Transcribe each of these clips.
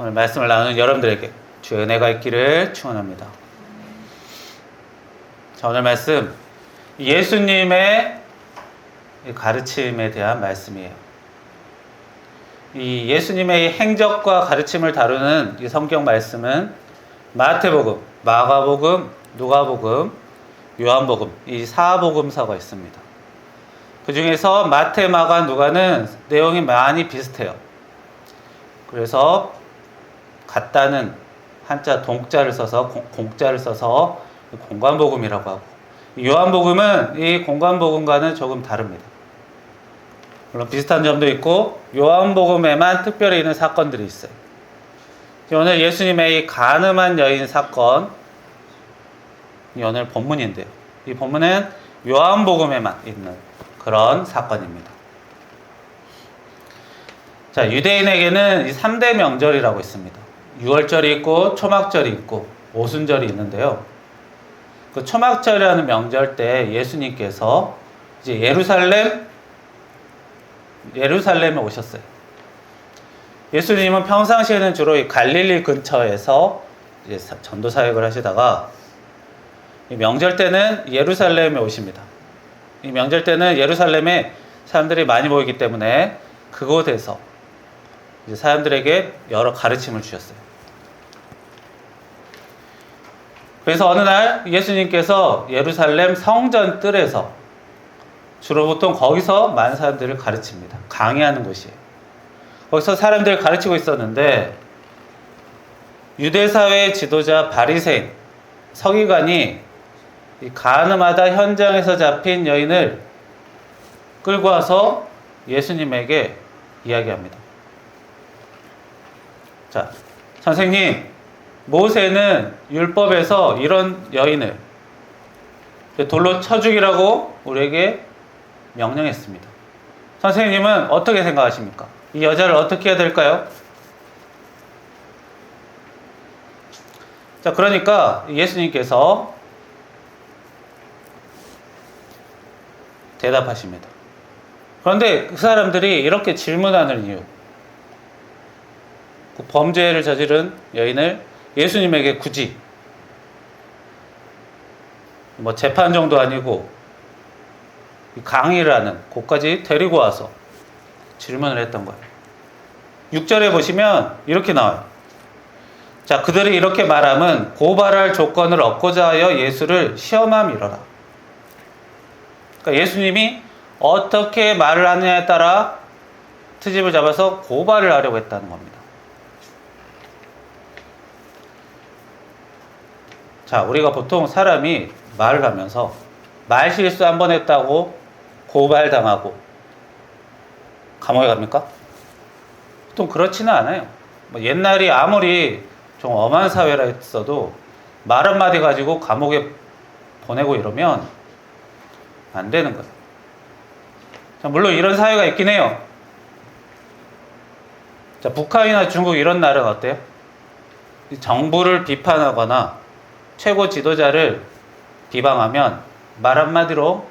오늘 말씀을 나누는 여러분들에게 주의 은혜가 있기를 축원합니다. 자, 오늘 말씀 예수님의 가르침에 대한 말씀이에요. 이 예수님의 행적과 가르침을 다루는 이 성경 말씀은 마태복음, 마가복음, 누가복음, 요한복음 이 사복음서가 있습니다. 그 중에서 마태, 마가, 누가는 내용이 많이 비슷해요. 그래서 같다는 한자 동자를 써서 공자를 써서 공관복음이라고 하고, 요한복음은 이 공관복음과는 조금 다릅니다. 물론 비슷한 점도 있고 요한복음에만 특별히 있는 사건들이 있어요. 오늘 예수님의 이 간음한 여인 사건, 이 오늘 본문인데요. 이 본문은 요한복음에만 있는 그런 사건입니다. 자, 유대인에게는 이 3대 명절이라고 있습니다. 유월절이 있고 초막절이 있고 오순절이 있는데요. 그 초막절이라는 명절 때 예수님께서 이제 예루살렘에 오셨어요. 예수님은 평상시에는 주로 이 갈릴리 근처에서 이제 전도 사역을 하시다가 이 명절 때는 예루살렘에 오십니다. 이 명절 때는 예루살렘에 사람들이 많이 모이기 때문에 그곳에서 이제 사람들에게 여러 가르침을 주셨어요. 그래서 어느 날 예수님께서 예루살렘 성전 뜰에서 주로 보통 거기서 많은 사람들을 가르칩니다. 강의하는 곳이에요. 거기서 사람들을 가르치고 있었는데 유대사회의 지도자 바리새인 서기관이 이 간음하다 현장에서 잡힌 여인을 끌고 와서 예수님에게 이야기합니다. 자, 선생님, 모세는 율법에서 이런 여인을 돌로 쳐 죽이라고 우리에게 명령했습니다. 선생님은 어떻게 생각하십니까? 이 여자를 어떻게 해야 될까요? 자, 그러니까 예수님께서 대답하십니다. 그런데 그 사람들이 이렇게 질문하는 이유, 그 범죄를 저지른 여인을 예수님에게 굳이 뭐 재판 정도 아니고 강의를 하는 곳까지 데리고 와서 질문을 했던 거예요. 6절에 보시면 이렇게 나와요. 자, 그들이 이렇게 말함은 고발할 조건을 얻고자 하여 예수를 시험함이로라. 그러니까 예수님이 어떻게 말을 하느냐에 따라 트집을 잡아서 고발을 하려고 했다는 겁니다. 자, 우리가 보통 사람이 말을 하면서 말 실수 한 번 했다고 고발당하고 감옥에 갑니까? 보통 그렇지는 않아요. 뭐 옛날이 아무리 좀 엄한 사회라 했어도 말 한마디 가지고 감옥에 보내고 이러면 안 되는 거예요. 자, 물론 이런 사회가 있긴 해요. 자, 북한이나 중국 이런 나라는 어때요? 정부를 비판하거나 최고 지도자를 비방하면 말 한마디로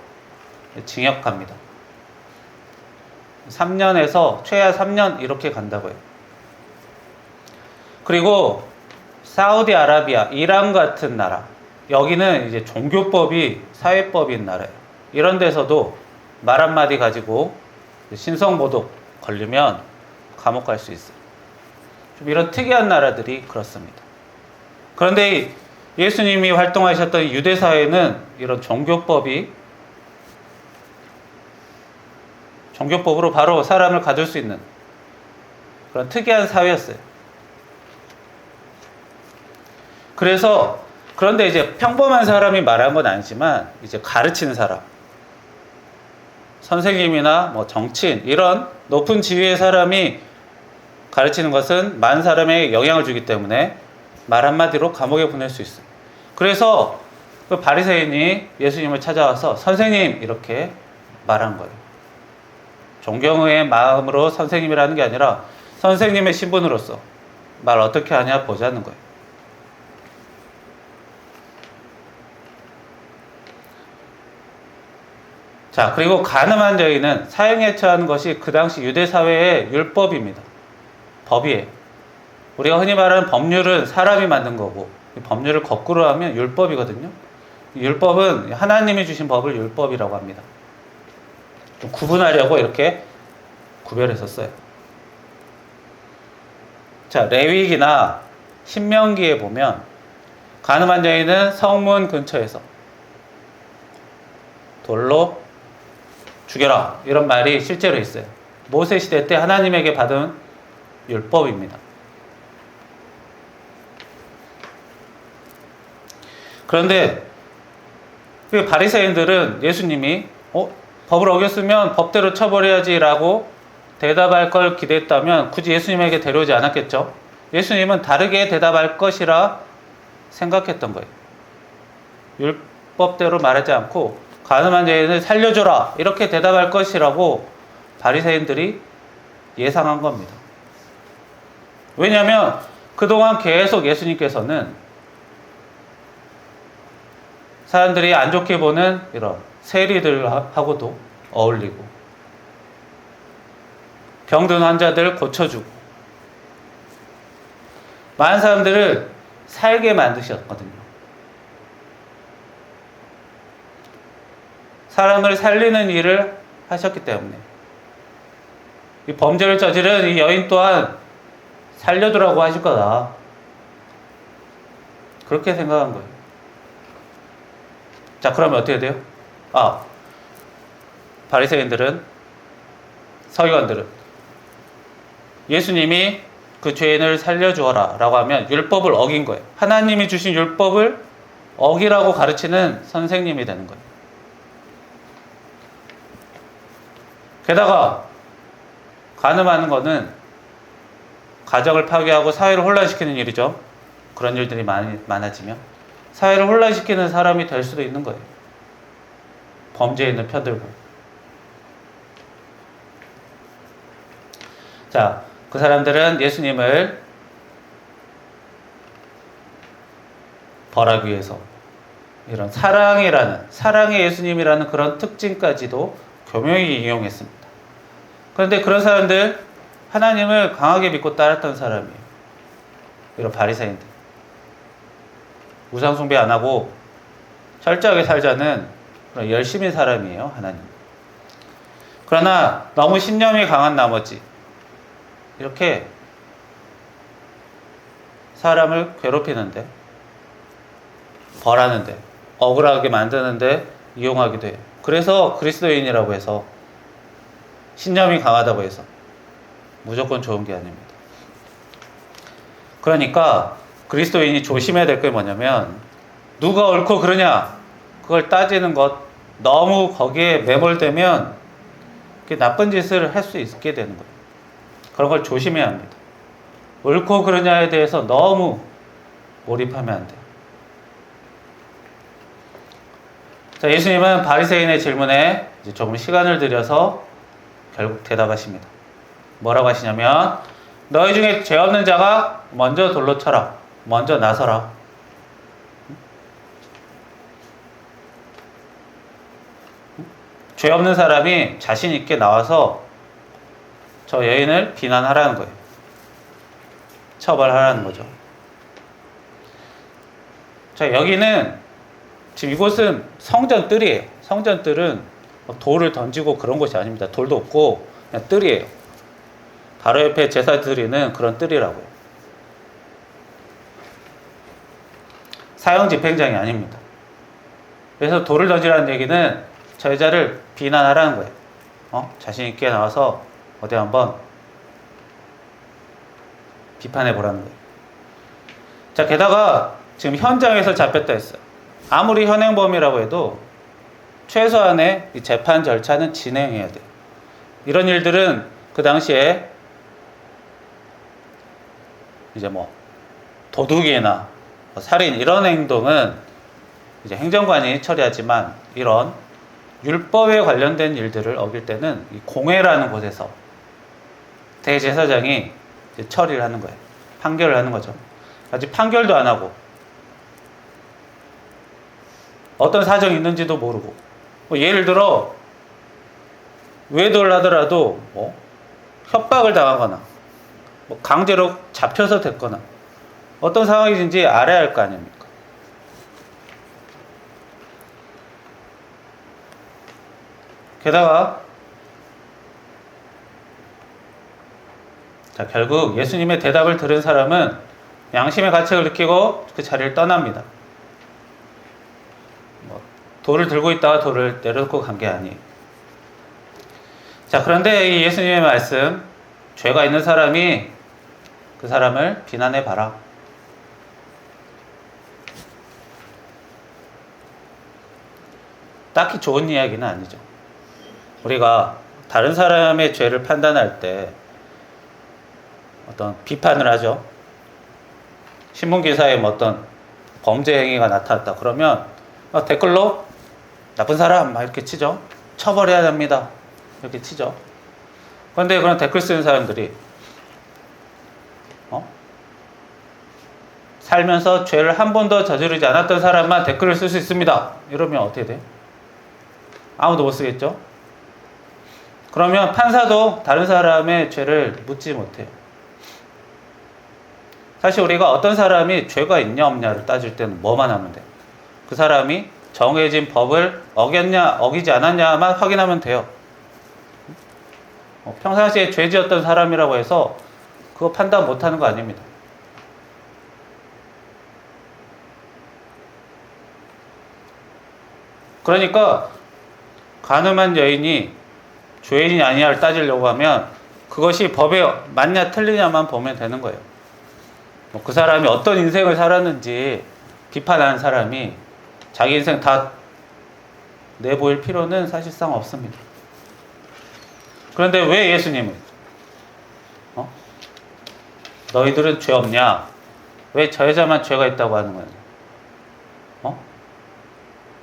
징역합니다. 3년에서 최하 3년 이렇게 간다고 해요. 그리고 사우디아라비아, 이란 같은 나라, 여기는 이제 종교법이 사회법인 나라예요. 이런 데서도 말 한마디 가지고 신성모독 걸리면 감옥 갈 수 있어요. 좀 이런 특이한 나라들이 그렇습니다. 그런데 예수님이 활동하셨던 유대사회는 이런 종교법으로 바로 사람을 가둘 수 있는 그런 특이한 사회였어요. 그런데 이제 평범한 사람이 말한 건 아니지만 이제 가르치는 사람, 선생님이나 뭐 정치인 이런 높은 지위의 사람이 가르치는 것은 많은 사람에게 영향을 주기 때문에 말 한마디로 감옥에 보낼 수 있어요. 그래서 그 바리새인이 예수님을 찾아와서 선생님 이렇게 말한 거예요. 존경의 마음으로 선생님이라는 게 아니라 선생님의 신분으로서 말 어떻게 하냐 보자는 거예요. 자, 그리고 간음한 여인은 사형에 처하는 것이 그 당시 유대 사회의 율법입니다. 법이에요. 우리가 흔히 말하는 법률은 사람이 만든 거고, 이 법률을 거꾸로 하면 율법이거든요. 율법은 하나님이 주신 법을 율법이라고 합니다. 좀 구분하려고 이렇게 구별해서 써요. 자, 레위기나 신명기에 보면 간음한 여인은 성문 근처에서 돌로 죽여라, 이런 말이 실제로 있어요. 모세 시대 때 하나님에게 받은 율법입니다. 그런데 그 바리새인들은 예수님이 법을 어겼으면 법대로 처벌해야지라고 대답할 걸 기대했다면 굳이 예수님에게 데려오지 않았겠죠. 예수님은 다르게 대답할 것이라 생각했던 거예요. 율법대로 말하지 않고 간음한 여인을 살려줘라, 이렇게 대답할 것이라고 바리새인들이 예상한 겁니다. 왜냐하면 그동안 계속 예수님께서는 사람들이 안 좋게 보는 이런 세리들하고도 어울리고, 병든 환자들 고쳐주고, 많은 사람들을 살게 만드셨거든요. 사람을 살리는 일을 하셨기 때문에 이 범죄를 저지른 이 여인 또한 살려두라고 하실 거다, 그렇게 생각한 거예요. 자, 그러면 어떻게 돼요? 바리새인들은, 서기관들은 예수님이 그 죄인을 살려주어라 라고 하면 율법을 어긴 거예요. 하나님이 주신 율법을 어기라고 가르치는 선생님이 되는 거예요. 게다가 간음하는 거는 가정을 파괴하고 사회를 혼란시키는 일이죠. 그런 일들이 많아지면 사회를 혼란시키는 사람이 될 수도 있는 거예요. 범죄인을 편들고. 자, 그 사람들은 예수님을 벌하기 위해서 이런 사랑의 예수님이라는 그런 특징까지도 교묘히 이용했습니다. 그런데 그런 사람들, 하나님을 강하게 믿고 따랐던 사람이에요. 이런 바리새인들. 우상 숭배 안 하고 철저하게 살자는 그런 열심인 사람이에요, 하나님. 그러나 너무 신념이 강한 나머지 이렇게 사람을 괴롭히는데, 벌하는데, 억울하게 만드는데 이용하기도 해요. 그래서 그리스도인이라고 해서, 신념이 강하다고 해서 무조건 좋은 게 아닙니다. 그러니까 그리스도인이 조심해야 될 게 뭐냐면, 누가 옳고 그러냐 그걸 따지는 것, 너무 거기에 매몰되면 나쁜 짓을 할 수 있게 되는 거예요. 그런 걸 조심해야 합니다. 옳고 그러냐에 대해서 너무 몰입하면 안 돼요. 자, 예수님은 바리새인의 질문에 이제 조금 시간을 들여서 결국 대답하십니다. 뭐라고 하시냐면, 너희 중에 죄 없는 자가 먼저 돌로 쳐라. 먼저 나서라. 죄 없는 사람이 자신 있게 나와서 저 여인을 비난하라는 거예요. 처벌하라는 거죠. 자, 여기는 지금 이곳은 성전뜰이에요. 성전뜰은 돌을 던지고 그런 곳이 아닙니다. 돌도 없고 그냥 뜰이에요. 바로 옆에 제사 드리는 그런 뜰이라고요. 사형 집행장이 아닙니다. 그래서 돌을 던지라는 얘기는 저 여자를 비난하라는 거예요. 자신 있게 나와서 어디 한번 비판해 보라는 거예요. 자, 게다가 지금 현장에서 잡혔다 했어요. 아무리 현행범이라고 해도 최소한의 이 재판 절차는 진행해야 돼요. 이런 일들은 그 당시에 이제 도둑이나 살인 이런 행동은 이제 행정관이 처리하지만, 이런 율법에 관련된 일들을 어길 때는 이 공회라는 곳에서 대제사장이 이제 처리를 하는 거예요. 판결을 하는 거죠. 아직 판결도 안 하고 어떤 사정이 있는지도 모르고, 예를 들어 외도를 하더라도 협박을 당하거나 뭐 강제로 잡혀서 됐거나 어떤 상황이든지 알아야 할 거 아닙니까? 게다가 자, 결국 예수님의 대답을 들은 사람은 양심의 가책을 느끼고 그 자리를 떠납니다. 뭐, 돌을 들고 있다가 돌을 내려놓고 간 게 아니에요. 자, 그런데 이 예수님의 말씀, 죄가 있는 사람이 그 사람을 비난해 봐라. 딱히 좋은 이야기는 아니죠. 우리가 다른 사람의 죄를 판단할 때 어떤 비판을 하죠. 신문기사에 뭐 어떤 범죄 행위가 나타났다. 그러면 댓글로 나쁜 사람 막 이렇게 치죠. 처벌해야 됩니다. 이렇게 치죠. 그런데 그런 댓글 쓰는 사람들이 살면서 죄를 한 번도 저지르지 않았던 사람만 댓글을 쓸 수 있습니다. 이러면 어떻게 돼? 아무도 못 쓰겠죠? 그러면 판사도 다른 사람의 죄를 묻지 못해요. 사실 우리가 어떤 사람이 죄가 있냐 없냐를 따질 때는 뭐만 하면 돼요? 그 사람이 정해진 법을 어겼냐 어기지 않았냐만 확인하면 돼요. 평상시에 죄 지었던 사람이라고 해서 그거 판단 못하는 거 아닙니다. 그러니까 간음한 여인이 죄인이 아니냐를 따지려고 하면 그것이 법에 맞냐 틀리냐만 보면 되는 거예요. 그 사람이 어떤 인생을 살았는지 비판하는 사람이 자기 인생 다 내보일 필요는 사실상 없습니다. 그런데 왜 예수님은 너희들은 죄 없냐? 왜 저 여자만 죄가 있다고 하는 거냐?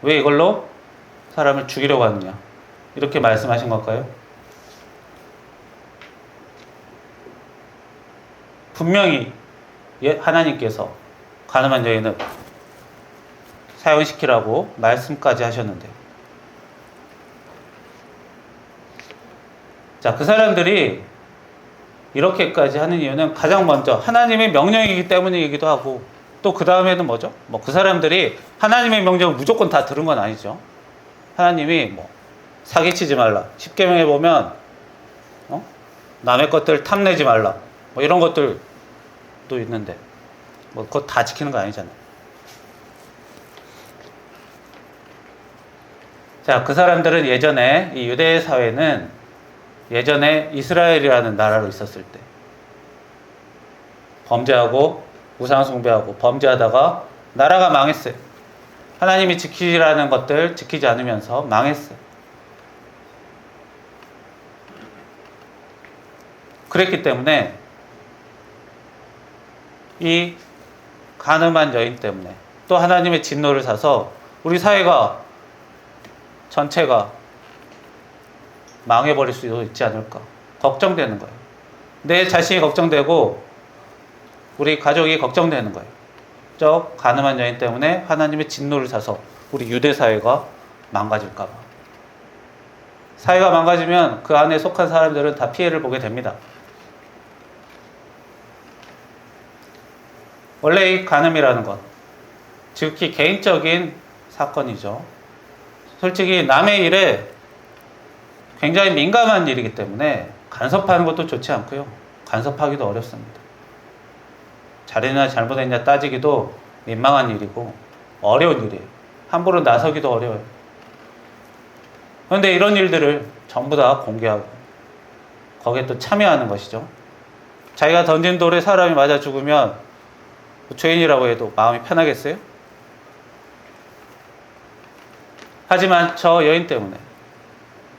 왜 이걸로 사람을 죽이려고 하느냐? 이렇게 말씀하신 걸까요? 분명히 하나님께서 간음한 여인을 사형시키라고 말씀까지 하셨는데, 자, 그 사람들이 이렇게까지 하는 이유는 가장 먼저 하나님의 명령이기 때문이기도 하고, 또 그 다음에는 뭐죠? 그 사람들이 하나님의 명령을 무조건 다 들은 건 아니죠. 하나님이 사기치지 말라, 십계명에 보면 남의 것들 탐내지 말라, 이런 것들도 있는데 그거 다 지키는 거 아니잖아요. 자, 그 사람들은 예전에 이 유대 사회는 예전에 이스라엘이라는 나라로 있었을 때 범죄하고 우상 숭배하고 범죄하다가 나라가 망했어요. 하나님이 지키라는 것들 지키지 않으면서 망했어요. 그랬기 때문에 이 간음한 여인 때문에 또 하나님의 진노를 사서 우리 사회가 전체가 망해버릴 수도 있지 않을까 걱정되는 거예요. 내 자신이 걱정되고 우리 가족이 걱정되는 거예요. 저 간음한 여인 때문에 하나님의 진노를 사서 우리 유대 사회가 망가질까 봐. 사회가 망가지면 그 안에 속한 사람들은 다 피해를 보게 됩니다. 원래 이 간음이라는 것, 즉히 개인적인 사건이죠. 솔직히 남의 일에 굉장히 민감한 일이기 때문에 간섭하는 것도 좋지 않고요. 간섭하기도 어렵습니다. 잘했냐 잘못했냐 따지기도 민망한 일이고 어려운 일이에요. 함부로 나서기도 어려워요. 그런데 이런 일들을 전부 다 공개하고 거기에 또 참여하는 것이죠. 자기가 던진 돌에 사람이 맞아 죽으면 죄인이라고 해도 마음이 편하겠어요? 하지만 저 여인 때문에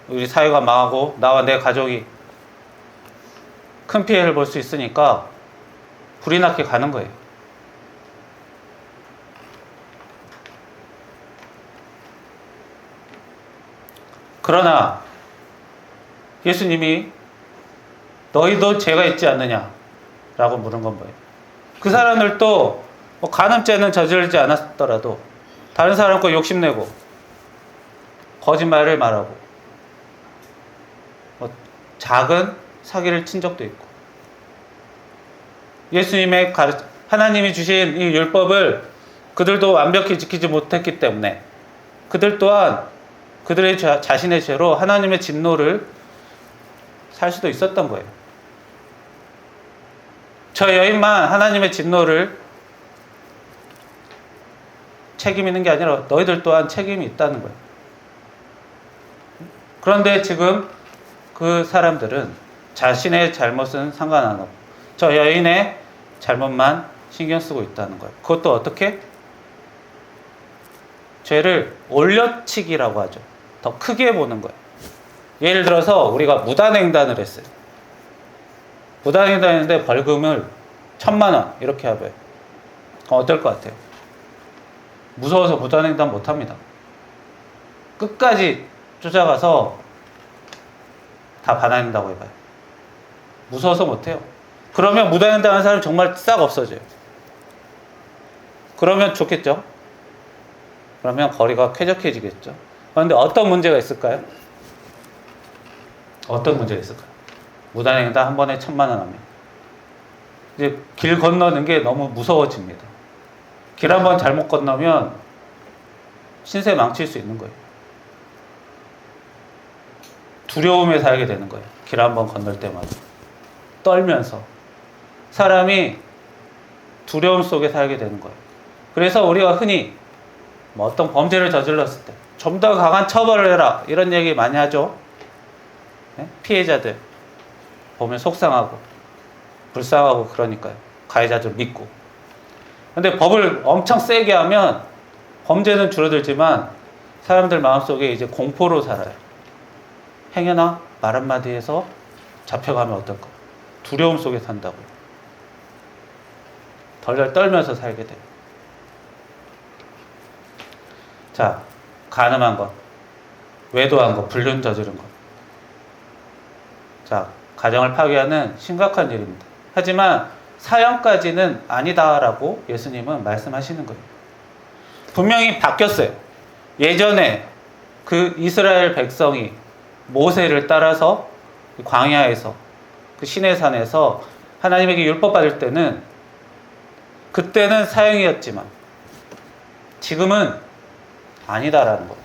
우리 사회가 망하고 나와 내 가족이 큰 피해를 볼 수 있으니까 불이 나게 가는 거예요. 그러나 예수님이 너희도 죄가 있지 않느냐 라고 물은 건 뭐예요? 그 사람들도 간음죄는 저지르지 않았더라도 다른 사람 거 욕심내고 거짓말을 말하고 작은 사기를 친 적도 있고 예수님의 하나님이 주신 이 율법을 그들도 완벽히 지키지 못했기 때문에 그들 또한 그들의 자신의 죄로 하나님의 진노를 살 수도 있었던 거예요. 저 여인만 하나님의 진노를 책임 있는 게 아니라 너희들 또한 책임이 있다는 거예요. 그런데 지금 그 사람들은 자신의 잘못은 상관 안 하고 저 여인의 잘못만 신경 쓰고 있다는 거예요. 그것도 어떻게? 죄를 올려치기라고 하죠. 더 크게 보는 거예요. 예를 들어서 우리가 무단횡단을 했어요. 무단횡단했는데 벌금을 1,000,000원 이렇게 하고요. 그럼 어떨 것 같아요? 무서워서 무단횡단 못합니다. 끝까지 쫓아가서 다 받아낸다고 해봐요. 무서워서 못해요. 그러면 무단횡단하는 사람이 정말 싹 없어져요. 그러면 좋겠죠? 그러면 거리가 쾌적해지겠죠? 그런데 어떤 문제가 있을까요? 어떤 문제가 있을까요? 무단횡단 한 번에 1,000,000원 하면 이제 길 건너는 게 너무 무서워집니다. 길 한 번 잘못 건너면 신세 망칠 수 있는 거예요. 두려움에 살게 되는 거예요. 길 한 번 건널 때마다 떨면서 사람이 두려움 속에 살게 되는 거예요. 그래서 우리가 흔히 뭐 어떤 범죄를 저질렀을 때 좀 더 강한 처벌을 해라 이런 얘기 많이 하죠. 네? 피해자들 보면 속상하고 불쌍하고 그러니까요. 가해자들 믿고. 근데 법을 엄청 세게 하면 범죄는 줄어들지만 사람들 마음속에 이제 공포로 살아요. 행여나 말 한마디에서 잡혀가면 어떨까? 두려움 속에 산다고요. 덜덜 떨면서 살게 돼요. 자, 간음한 것, 외도한 것, 불륜 저지른 것. 자, 가정을 파괴하는 심각한 일입니다. 하지만 사형까지는 아니다라고 예수님은 말씀하시는 거예요. 분명히 바뀌었어요. 예전에 그 이스라엘 백성이 모세를 따라서 광야에서 그 시내산에서 하나님에게 율법 받을 때는 그때는 사형이었지만 지금은 아니다라는 거예요.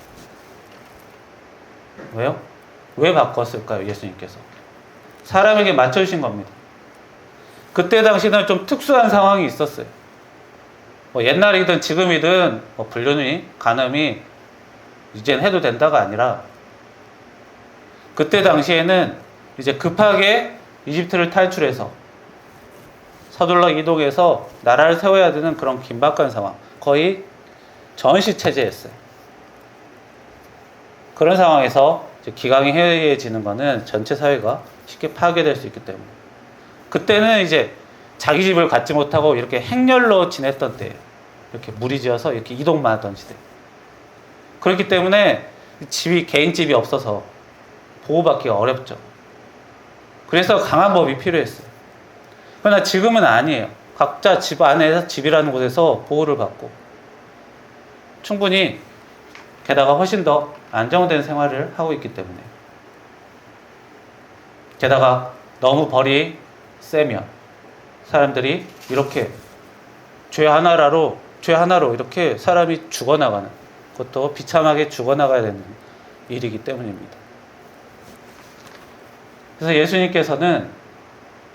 왜요? 왜 바꿨을까요? 예수님께서 사람에게 맞춰주신 겁니다. 그때 당시는 좀 특수한 상황이 있었어요. 뭐 옛날이든 지금이든 뭐 불륜이 간음이 이젠 해도 된다가 아니라 그때 당시에는 이제 급하게 이집트를 탈출해서 서둘러 이동해서 나라를 세워야 되는 그런 긴박한 상황, 거의 전시 체제였어요. 그런 상황에서 이제 기강이 해이해지는 것은 전체 사회가 쉽게 파괴될 수 있기 때문에 그때는 이제 자기 집을 갖지 못하고 이렇게 행렬로 지냈던 때예요. 이렇게 무리지어서 이렇게 이동만 하던 시대. 그렇기 때문에 집이 개인 집이 없어서 보호받기가 어렵죠. 그래서 강한 법이 필요했어요. 그러나 지금은 아니에요. 각자 집 안에서 집이라는 곳에서 보호를 받고 충분히 게다가 훨씬 더 안정된 생활을 하고 있기 때문에 게다가 너무 벌이 세면 사람들이 이렇게 죄 하나로 이렇게 사람이 죽어나가는 그것도 비참하게 죽어나가야 되는 일이기 때문입니다. 그래서 예수님께서는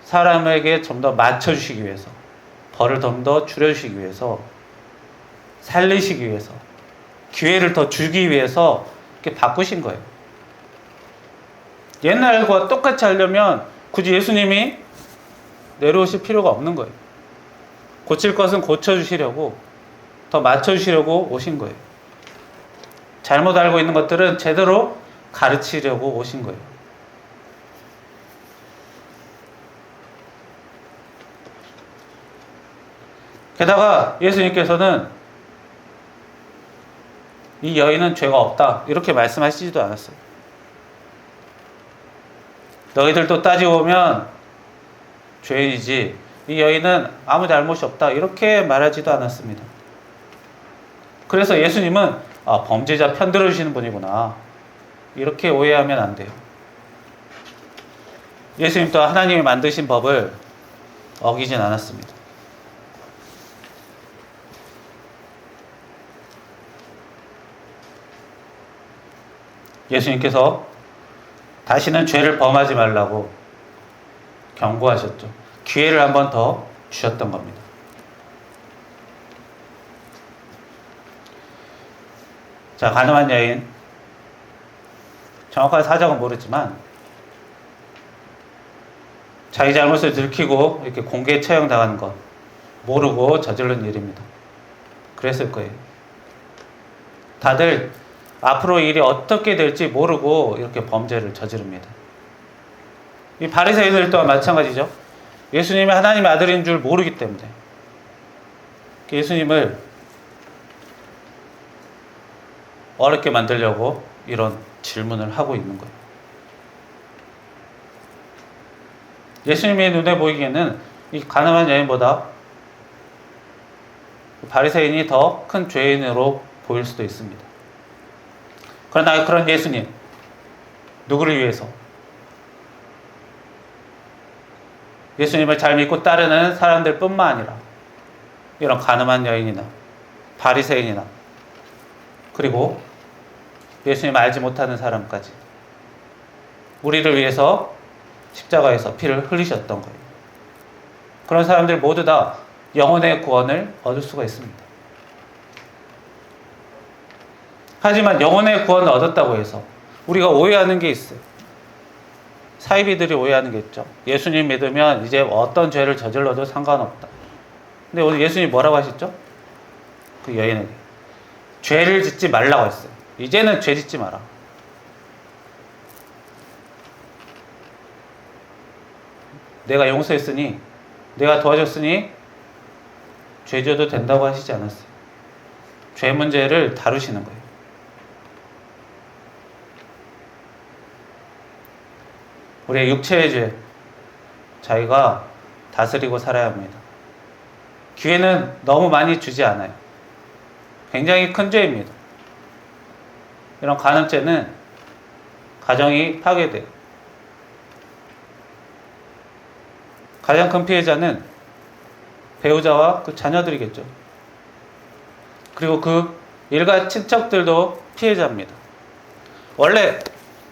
사람에게 좀 더 맞춰주시기 위해서 벌을 좀 더 줄여주시기 위해서 살리시기 위해서 기회를 더 주기 위해서 이렇게 바꾸신 거예요. 옛날과 똑같이 하려면 굳이 예수님이 내려오실 필요가 없는 거예요. 고칠 것은 고쳐주시려고 더 맞춰주시려고 오신 거예요. 잘못 알고 있는 것들은 제대로 가르치려고 오신 거예요. 게다가 예수님께서는 이 여인은 죄가 없다 이렇게 말씀하시지도 않았어요. 너희들도 따지고 보면 죄인이지 이 여인은 아무 잘못이 없다 이렇게 말하지도 않았습니다. 그래서 예수님은 범죄자 편 들어주시는 분이구나 이렇게 오해하면 안 돼요. 예수님 또한 하나님이 만드신 법을 어기진 않았습니다. 예수님께서 다시는 죄를 범하지 말라고 경고하셨죠. 기회를 한 번 더 주셨던 겁니다. 자, 가늠한 여인, 정확한 사정은 모르지만 자기 잘못을 들키고 이렇게 공개 처형당하는 것 모르고 저지른 일입니다. 그랬을 거예요. 다들 앞으로 일이 어떻게 될지 모르고 이렇게 범죄를 저지릅니다. 이 바리새인들 또한 마찬가지죠. 예수님이 하나님의 아들인 줄 모르기 때문에 예수님을 어렵게 만들려고 이런 질문을 하고 있는 거예요. 예수님의 눈에 보이기에는 이 가늠한 여인보다 바리새인이 더 큰 죄인으로 보일 수도 있습니다. 그러나 그런 예수님, 누구를 위해서? 예수님을 잘 믿고 따르는 사람들 뿐만 아니라 이런 가늠한 여인이나 바리새인이나 그리고 예수님 알지 못하는 사람까지 우리를 위해서 십자가에서 피를 흘리셨던 거예요. 그런 사람들 모두 다 영혼의 구원을 얻을 수가 있습니다. 하지만 영혼의 구원을 얻었다고 해서 우리가 오해하는 게 있어요. 사이비들이 오해하는 게 있죠. 예수님 믿으면 이제 어떤 죄를 저질러도 상관없다. 근데 오늘 예수님 뭐라고 하셨죠? 그 여인에게 죄를 짓지 말라고 했어요. 이제는 죄 짓지 마라. 내가 용서했으니, 내가 도와줬으니 죄 져도 된다고 하시지 않았어요. 죄 문제를 다루시는 거예요. 우리의 육체의 죄, 자기가 다스리고 살아야 합니다. 기회는 너무 많이 주지 않아요. 굉장히 큰 죄입니다. 이런 간음죄는 가정이 파괴돼요. 가장 큰 피해자는 배우자와 그 자녀들이겠죠. 그리고 그 일가 친척들도 피해자입니다. 원래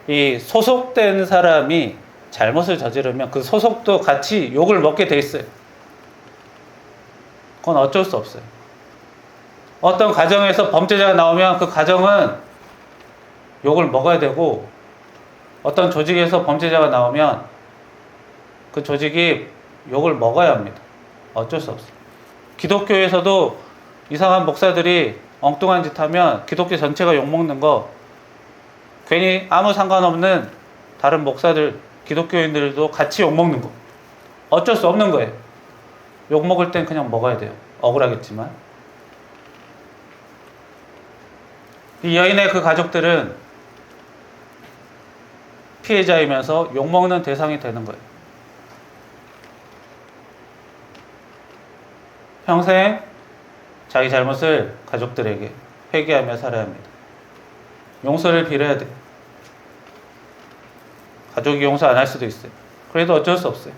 이 소속된 사람이 잘못을 저지르면 그 소속도 같이 욕을 먹게 돼 있어요. 그건 어쩔 수 없어요. 어떤 가정에서 범죄자가 나오면 그 가정은 욕을 먹어야 되고, 어떤 조직에서 범죄자가 나오면 그 조직이 욕을 먹어야 합니다. 어쩔 수 없어요. 기독교에서도 이상한 목사들이 엉뚱한 짓 하면 기독교 전체가 욕먹는 거, 괜히 아무 상관없는 다른 목사들, 기독교인들도 같이 욕먹는 거, 어쩔 수 없는 거예요. 욕먹을 땐 그냥 먹어야 돼요. 억울하겠지만. 이 여인의 그 가족들은 피해자이면서 욕먹는 대상이 되는 거예요. 평생 자기 잘못을 가족들에게 회개하며 살아야 합니다. 용서를 빌어야 돼요. 가족이 용서 안 할 수도 있어요. 그래도 어쩔 수 없어요.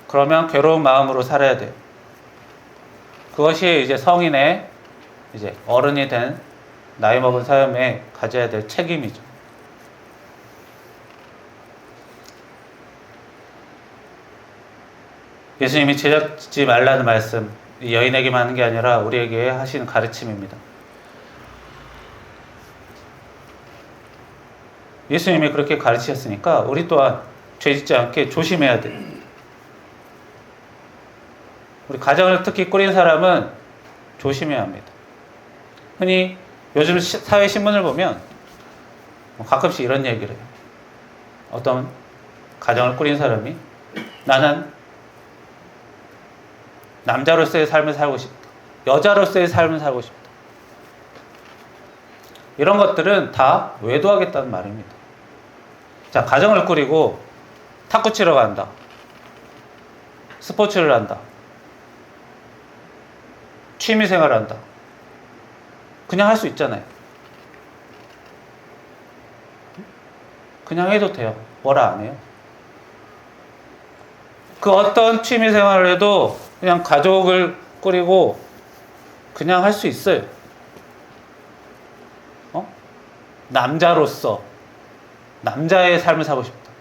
그러면 괴로운 마음으로 살아야 돼요. 그것이 이제 성인의 이제 어른이 된 나이 먹은 사람에 가져야 될 책임이죠. 예수님이 죄 짓지 말라는 말씀, 이 여인에게만 하는 게 아니라 우리에게 하시는 가르침입니다. 예수님이 그렇게 가르치셨으니까 우리 또한 죄 짓지 않게 조심해야 돼요. 우리 가정을 특히 꾸린 사람은 조심해야 합니다. 흔히 요즘 사회 신문을 보면 가끔씩 이런 얘기를 해요. 어떤 가정을 꾸린 사람이 나는 남자로서의 삶을 살고 싶다. 여자로서의 삶을 살고 싶다. 이런 것들은 다 외도하겠다는 말입니다. 자, 가정을 꾸리고 탁구 치러 간다. 스포츠를 한다. 취미생활을 한다. 그냥 할 수 있잖아요. 그냥 해도 돼요. 뭐라 안 해요. 그 어떤 취미 생활을 해도 그냥 가족을 꾸리고 그냥 할 수 있어요. 남자로서 남자의 삶을 사고 싶다.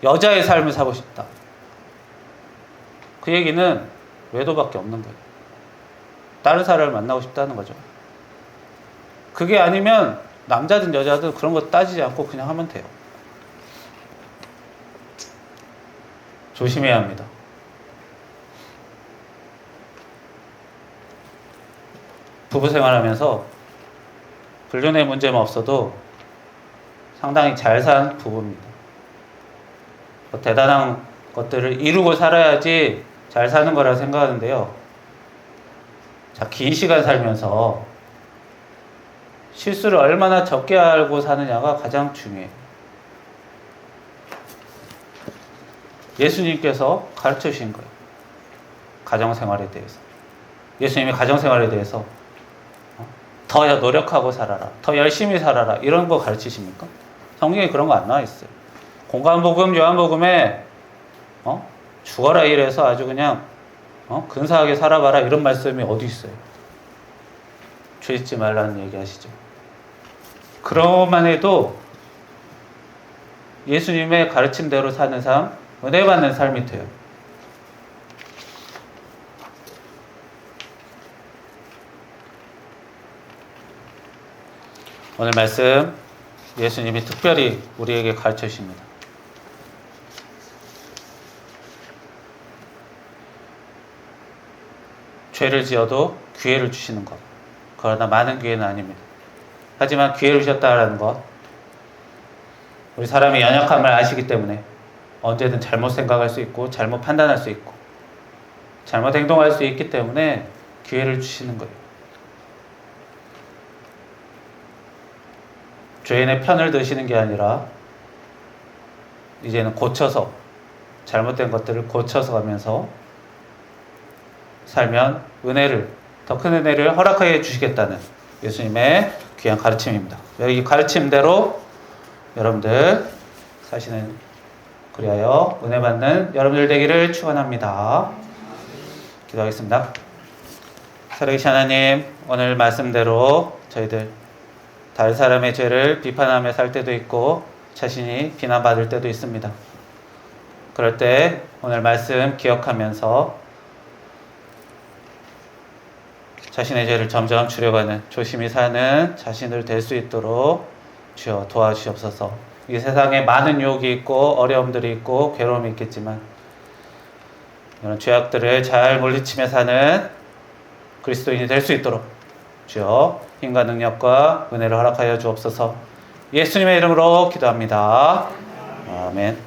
여자의 삶을 사고 싶다. 그 얘기는 외도밖에 없는 거예요. 다른 사람을 만나고 싶다는 거죠. 그게 아니면 남자든 여자든 그런 거 따지지 않고 그냥 하면 돼요. 조심해야 합니다. 부부 생활하면서 불륜의 문제만 없어도 상당히 잘 산 부부입니다. 대단한 것들을 이루고 살아야지 잘 사는 거라 생각하는데요. 자, 긴 시간 살면서 실수를 얼마나 적게 알고 사느냐가 가장 중요해요. 예수님께서 가르쳐 주신 거예요. 가정생활에 대해서. 예수님이 가정생활에 대해서 더 노력하고 살아라. 더 열심히 살아라. 이런 거 가르치십니까? 성경에 그런 거 안 나와 있어요. 공관복음, 요한복음에 죽어라 이래서 아주 그냥 근사하게 살아봐라 이런 말씀이 어디 있어요? 죄 짓지 말라는 얘기 하시죠. 그것만 해도 예수님의 가르침대로 사는 삶, 은혜 받는 삶이 돼요. 오늘 말씀 예수님이 특별히 우리에게 가르쳐 주십니다. 죄를 지어도 기회를 주시는 것. 그러나 많은 기회는 아닙니다. 하지만 기회를 주셨다라는 것. 우리 사람이 연약함을 아시기 때문에 언제든 잘못 생각할 수 있고 잘못 판단할 수 있고 잘못 행동할 수 있기 때문에 기회를 주시는 거예요. 죄인의 편을 드시는 게 아니라 이제는 고쳐서 잘못된 것들을 고쳐서 가면서 살면 더 큰 은혜를 허락하게 주시겠다는 예수님의 귀한 가르침입니다. 이 가르침대로 여러분들 사시는 그리하여 은혜 받는 여러분들 되기를 축원합니다. 기도하겠습니다. 살아계신 하나님, 오늘 말씀대로 저희들 다른 사람의 죄를 비판하며 살 때도 있고 자신이 비난받을 때도 있습니다. 그럴 때 오늘 말씀 기억하면서 자신의 죄를 점점 줄여가는 조심히 사는 자신을 될 수 있도록 주여 도와주시옵소서. 이 세상에 많은 유혹이 있고 어려움들이 있고 괴로움이 있겠지만 이런 죄악들을 잘 물리치며 사는 그리스도인이 될 수 있도록 주여 힘과 능력과 은혜를 허락하여 주옵소서. 예수님의 이름으로 기도합니다. 아멘.